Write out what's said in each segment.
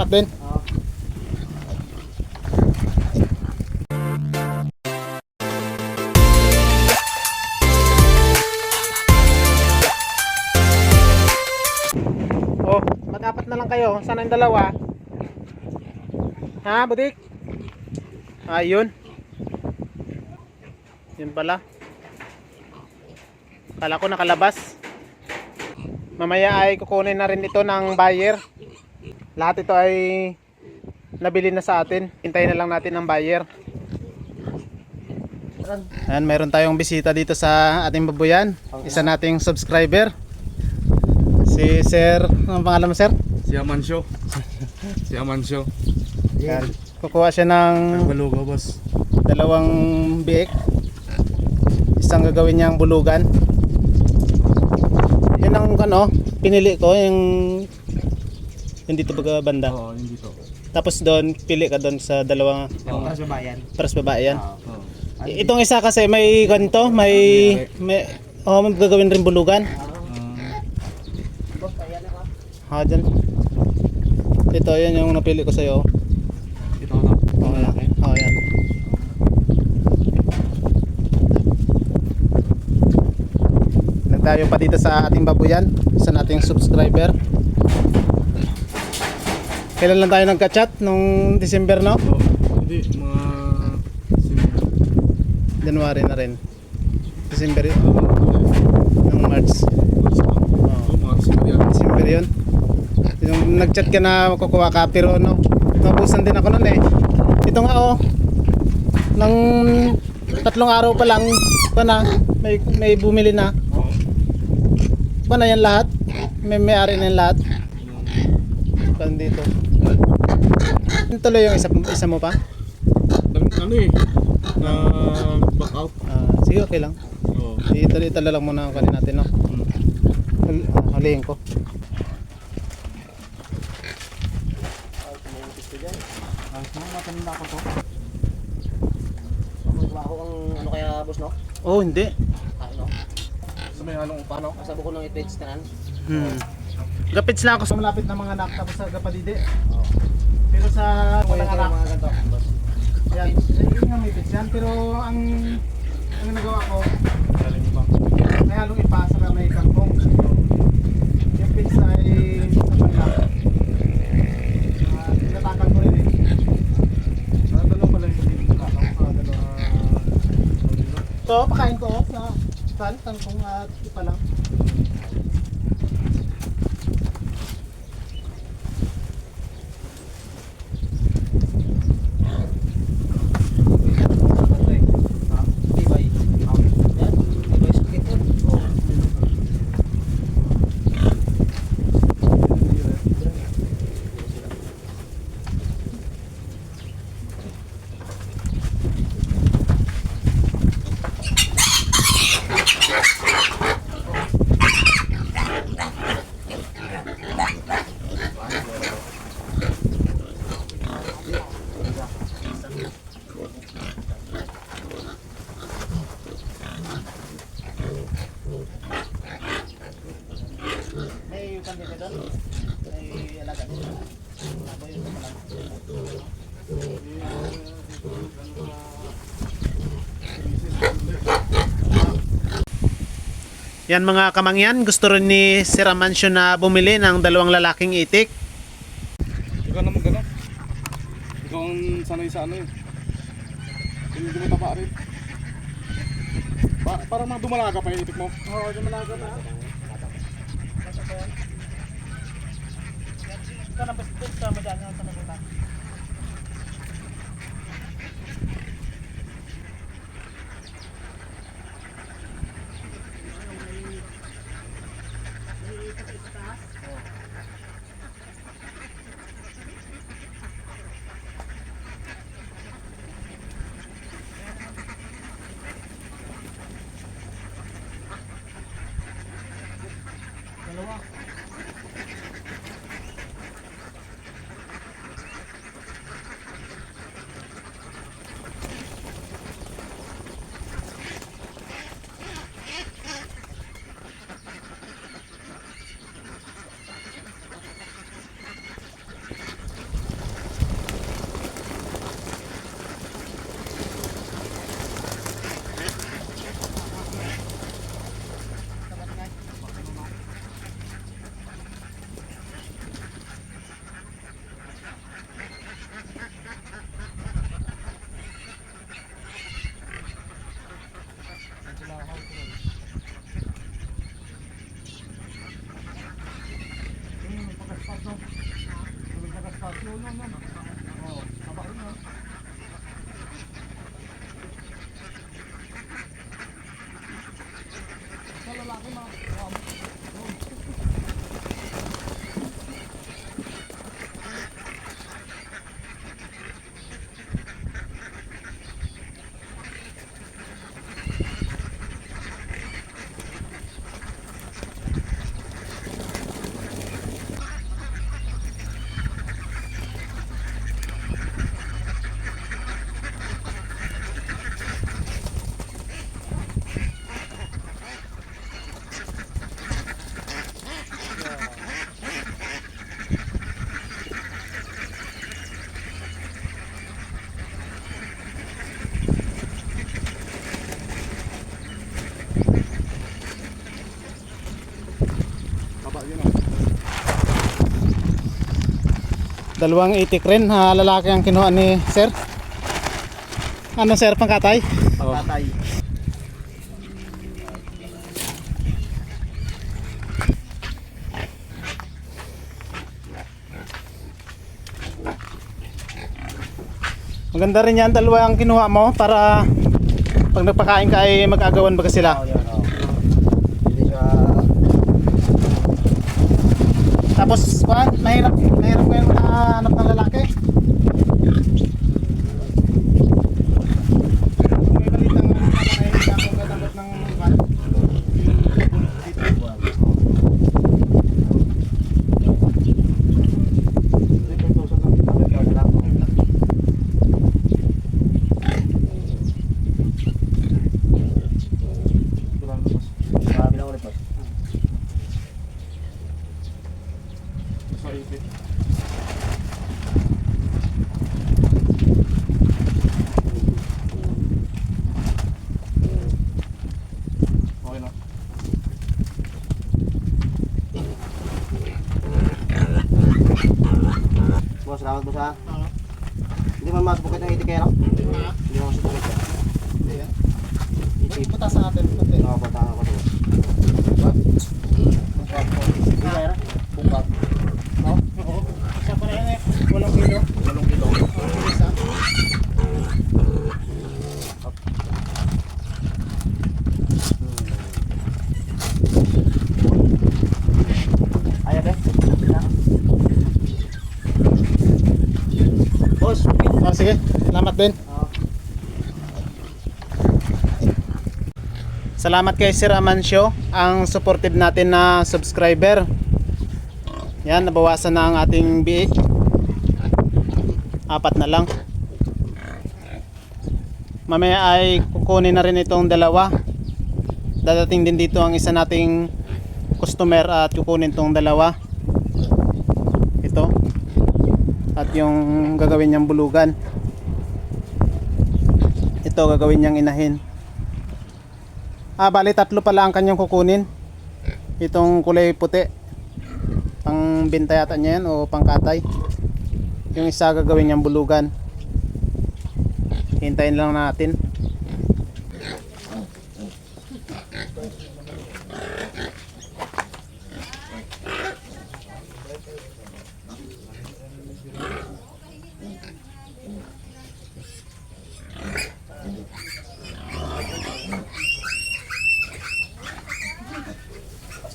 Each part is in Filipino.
natin. Oh, mag-apat na lang kayo. Sana yung dalawa? Ha, butik? Ayun. Yun pala. Kala ko nakalabas. Mamaya ay kukunin na rin ito ng buyer. Lahat ito ay nabili na sa atin. Hintayin na lang natin ng buyer. Ayan, mayroon tayong bisita dito sa ating babuyan. Isa nating subscriber. Si Sir, anong pangalan mo, Sir? Si Amancio. Si Amancio. Yan. Kukuha siya ng Balugo, boss. 2 biik. Isang gagawin niyang bulugan. Yun ang ano, pinili ko yung dito baga banda. Oo, hindi to. Tapos doon, pili ka doon sa dalawa Para sa bayan. paras babae yan. Oo. Itong isa kasi may ganito, may may gagawin rin bulugan. Ha, dyan. Ito, yan yung napili ko sa'yo. Ito na. Oh, yan. Oh, yan. Nagdayo pa dito sa ating babuyan, isa nating subscriber. Kailan lang tayo nagka-chat? Nung December, no? Oo. Hindi, mga January na rin. December yun. Ng March. mga similyan. December yun. Yung nag-chat ka na kukuha ka, pero no, nabusan din ako nun eh. Ito nga oh, nang 3 araw pa lang, pa na, may bumili na. Oo. Pa na yan lahat. May-ari na yan lahat. Pan dito. Tuloy yung isa mo pa? Ano eh, na back out. Sige, okay lang. Oo. Itala lang muna ang kanin natin, no? Halihin ko. Matanda ako to. Bago ang ano kaya boss no? Oh, hindi. Ano? Sa may halong upa, no? Kasabo ko ng ipage kanan. Gapits lang ako sa malapit na mga anak, tapos sa Gapadide. Pero sa walang anak, Mga ganito. Boss. yan, yun nga may pits yan. Pero ang nagawa ko, may halong ipasa na may kangkong. Yung pits ay sa panlap. Tinatakan ko rin eh. Dalawa pala yung So, pakain ko sa kangkong at ipa lang. Tibay. Yan. Tibay sa kito. May pandito doon? May alaga din? Aboy ito pa lang. Yan mga kamangyan, gusto rin ni Sir Amancio na bumili ng 2 lalaking itik. Ikaw naman gano'n. Ikaw ang sanay sa ano eh. Hindi mo tapa rin. Para mga dumalaga pa yung itik mo. Oo, dumalaga na. Ikaw na basta sa madaan sa nagutan. Dalawang itik rin, lalaki ang kinuha ni sir. Ano sir, pangkatay? Pagkatay. Maganda rin yan, dalawa ang kinuha mo para pag nagpakain ka ay mag-agawan baga sila. Yan o. Hindi siya... Tapos, mahirap ngayon makahanap ng lalaki. May balitang ay kakong ng iwan. Marami na ulit, boss. Sa ipit. Okay na. Boss, salamat boss ha. Hindi man masupukit ng itik kaya no? Hindi man masupukit kaya. Ayan. Itik. Putasan natin. Pati. Oo, patahan ko ito. Hindi kaya na? Bungkag. Oo. Siya pa na yan eh. 8 kilo. 8 kilo. Isa. Ayaw ba? Boss, Oh, sige. Salamat din. Salamat kay Sir Amancio, ang supportive natin na subscriber. Yan, nabawasan na ang ating biik. 4 na lang. Mamaya ay kukunin na rin itong dalawa. Dadating din dito ang isa nating customer at kukunin itong dalawa. Ito. At yung gagawin niyang bulugan. Ito gagawin niyang inahin. Bali 3 pala ang kanyang kukunin. Itong kulay puti. Pang binta yata niya yan o pangkatay. Yung isa gagawin niyang bulugan. Hintayin lang natin.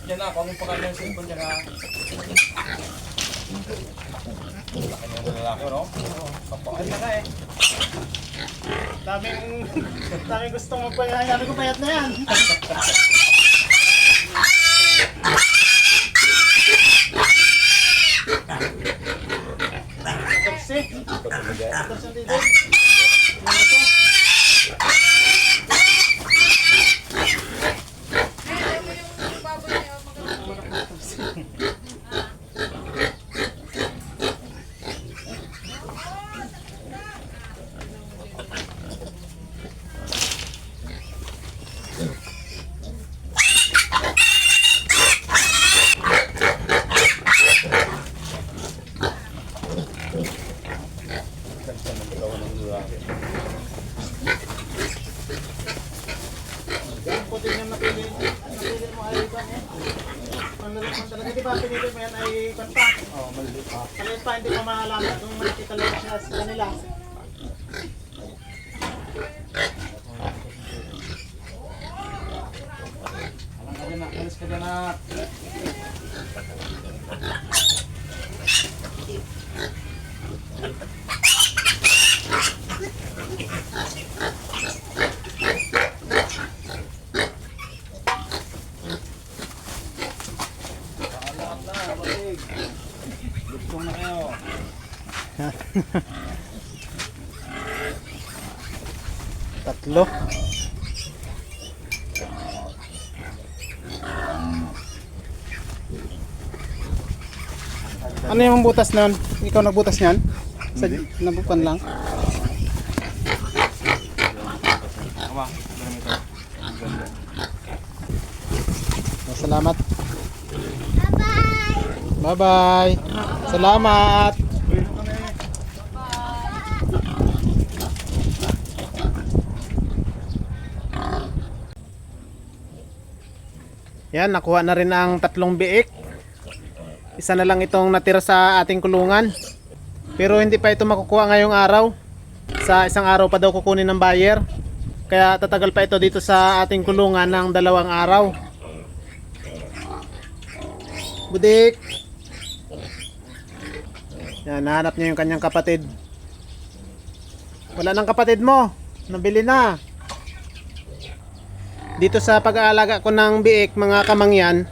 Diyan na, kung pagkain yung cellphone dyan na. Laki ng lalaki, no? Kapag na ka eh. Daming gustong magpayat. Sabi ko payat na yan. Tapsi. Tapsi ang dito. Ano to? Yung puti niya napili mo ay ikon eh. Panlalakman talaga, di ba pinili mo yan ay ikon pa? Oo, maliit pa. Maliit pa, hindi pa malaman kung malaki talaga siya sa kanila. Alam ka dyan na, alis ka dyan na. Lahat na, batig. Gusto na kayo. Tatlo. Ano yung butas nun? Ikaw nagbutas niyan? Sa nabukan lang. Kama, ganun ito. Ang ganda. Salamat. Bye-bye. Salamat. Yan, nakuha na rin ang 3 biik. Isa na lang itong natira sa ating kulungan. Pero hindi pa ito makukuha ngayong araw. Sa isang araw pa daw kukunin ng buyer. Kaya tatagal pa ito dito sa ating kulungan ng 2 araw. Budik. Yan, nahanap niya yung kanyang kapatid. Wala ng kapatid mo. Nabili na. Dito sa pag-aalaga ko ng biik, mga kamangyan,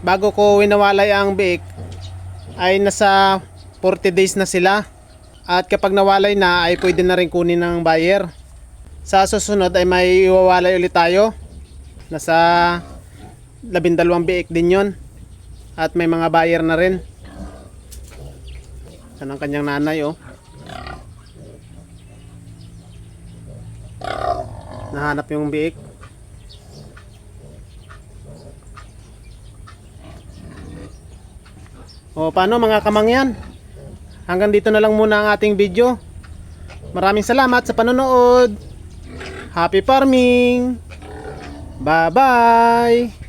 bago ko winawalay ang biik, ay nasa 40 days na sila. At kapag nawalay na, ay pwede na rin kunin ng buyer. Sa susunod ay may iwawalay ulit tayo. Nasa 12 biik din yon. At may mga buyer na rin. Yan ang kanyang nanay, oh. Nahanap yung biik. O paano mga kamangyan? Hanggang dito na lang muna ang ating video. Maraming salamat sa panonood. Happy farming! Bye-bye!